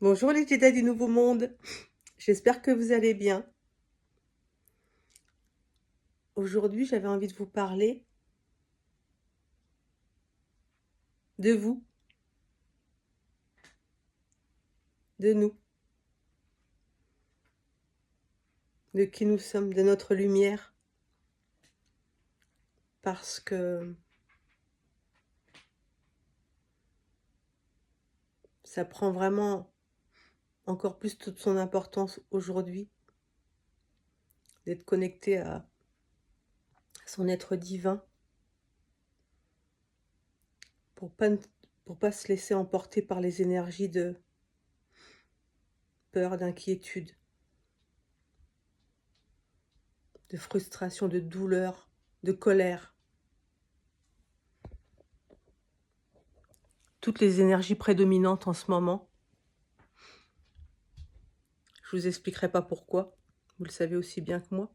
Bonjour les Jedi du Nouveau Monde, j'espère que vous allez bien. Aujourd'hui, j'avais envie de vous parler de vous, de nous, de qui nous sommes, de notre lumière. Parce que ça prend vraiment encore plus toute son importance aujourd'hui d'être connecté à son être divin pour pas se laisser emporter par les énergies de peur, d'inquiétude, de frustration, de douleur, de colère. Toutes les énergies prédominantes en ce moment. Je vous expliquerai pas pourquoi, vous le savez aussi bien que moi.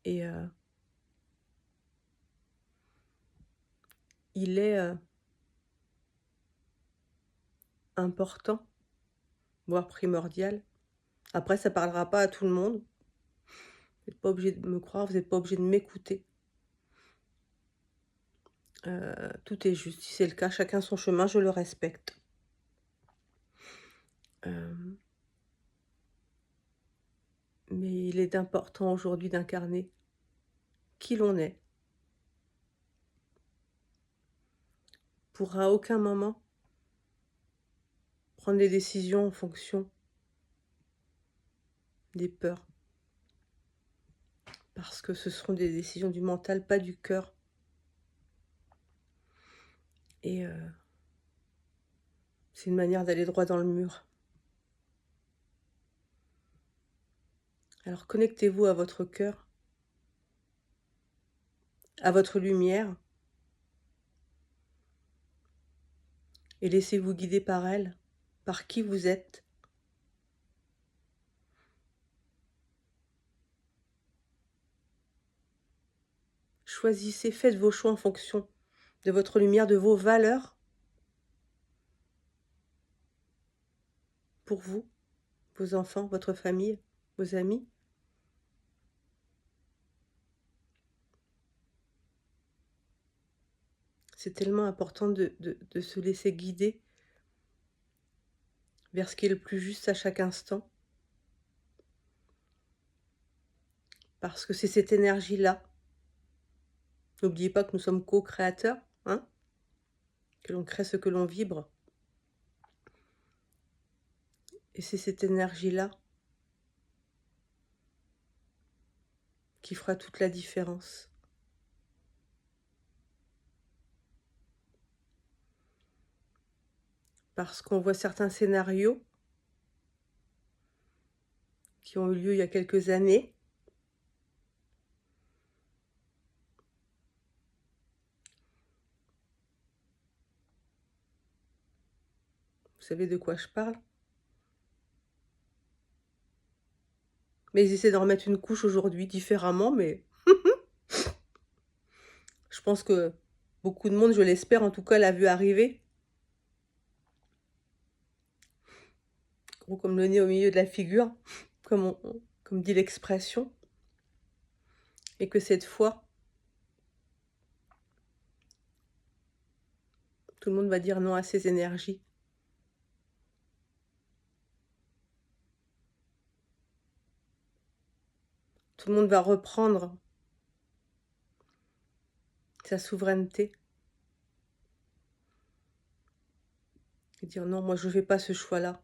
Et il est important, voire primordial. Après, ça parlera pas à tout le monde. Vous n'êtes pas obligé de me croire, vous n'êtes pas obligé de m'écouter. Tout est juste. Si c'est le cas, chacun son chemin, je le respecte. Mais il est important aujourd'hui d'incarner qui l'on est. Pour à aucun moment prendre des décisions en fonction des peurs. Parce que ce seront des décisions du mental, pas du cœur. Et c'est une manière d'aller droit dans le mur. Alors connectez-vous à votre cœur, à votre lumière, et laissez-vous guider par elle, par qui vous êtes. Choisissez, faites vos choix en fonction de votre lumière, de vos valeurs, pour vous, vos enfants, votre famille, vos amis. C'est tellement important de se laisser guider vers ce qui est le plus juste à chaque instant. Parce que c'est cette énergie-là. N'oubliez pas que nous sommes co-créateurs, hein, que l'on crée ce que l'on vibre. Et c'est cette énergie-là qui fera toute la différence. Parce qu'on voit certains scénarios qui ont eu lieu il y a quelques années. Vous savez de quoi je parle? Mais ils essaient d'en remettre une couche aujourd'hui différemment, mais je pense que beaucoup de monde, je l'espère en tout cas, l'a vu arriver. Gros comme le nez au milieu de la figure, comme dit l'expression. Et que cette fois, tout le monde va dire non à ces énergies. Tout le monde va reprendre sa souveraineté. Et dire non, moi je ne fais pas ce choix-là.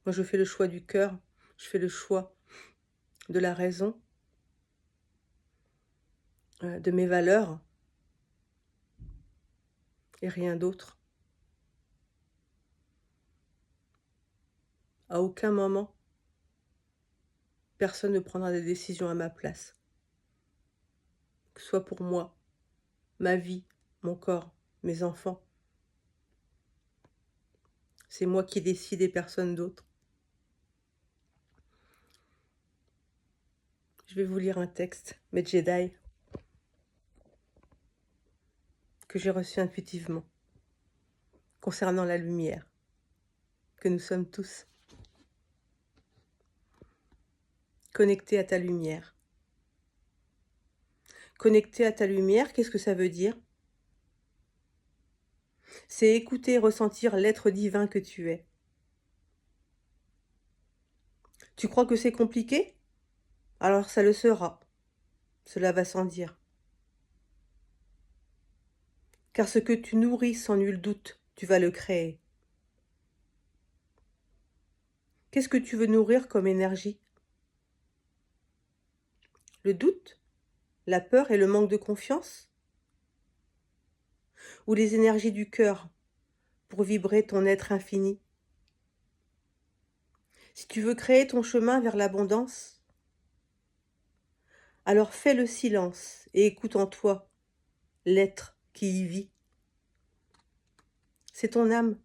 Moi je fais le choix du cœur, je fais le choix de la raison, de mes valeurs, et rien d'autre. À aucun moment, personne ne prendra des décisions à ma place. Que ce soit pour moi, ma vie, mon corps, mes enfants. C'est moi qui décide et personne d'autre. Je vais vous lire un texte, mes Jedi, que j'ai reçu intuitivement. concernant la lumière que nous sommes tous. Connecté à ta lumière. Connecté à ta lumière, qu'est-ce que ça veut dire? C'est écouter et ressentir l'être divin que tu es. Tu crois que c'est compliqué? Alors ça le sera. Cela va sans dire. Car ce que tu nourris sans nul doute, tu vas le créer. Qu'est-ce que tu veux nourrir comme énergie? Le doute? La peur et le manque de confiance? Ou les énergies du cœur pour vibrer ton être infini? Si tu veux créer ton chemin vers l'abondance, alors fais le silence et écoute en toi l'être qui y vit. C'est ton âme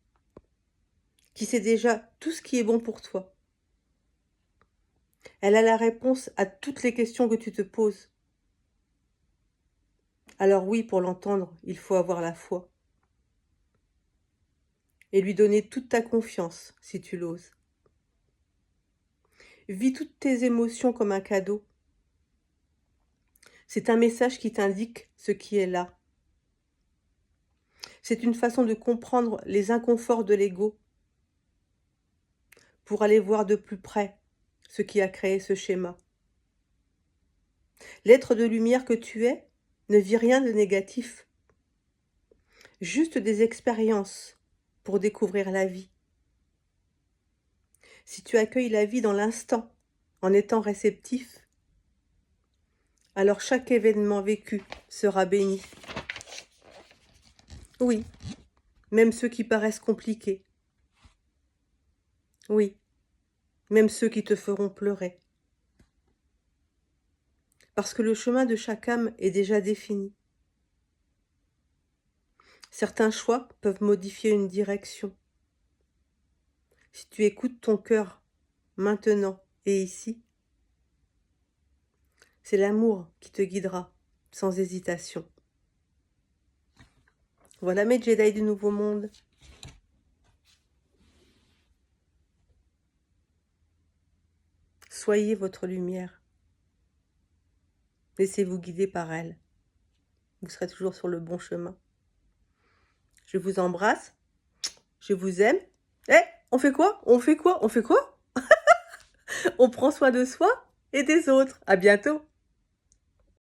qui sait déjà tout ce qui est bon pour toi. Elle a la réponse à toutes les questions que tu te poses. Alors oui, pour l'entendre, il faut avoir la foi. Et lui donner toute ta confiance, si tu l'oses. Vis toutes tes émotions comme un cadeau. C'est un message qui t'indique ce qui est là. C'est une façon de comprendre les inconforts de l'ego pour aller voir de plus près ce qui a créé ce schéma. L'être de lumière que tu es ne vit rien de négatif, juste des expériences pour découvrir la vie. Si tu accueilles la vie dans l'instant, en étant réceptif, alors chaque événement vécu sera béni. Oui, même ceux qui paraissent compliqués. Oui, même ceux qui te feront pleurer. Parce que le chemin de chaque âme est déjà défini. Certains choix peuvent modifier une direction. Si tu écoutes ton cœur maintenant et ici, c'est l'amour qui te guidera sans hésitation. Voilà mes Jedi du Nouveau Monde. Soyez votre lumière. Laissez-vous guider par elle. Vous serez toujours sur le bon chemin. Je vous embrasse. Je vous aime. On fait quoi? On fait quoi? On fait quoi? On prend soin de soi et des autres. À bientôt.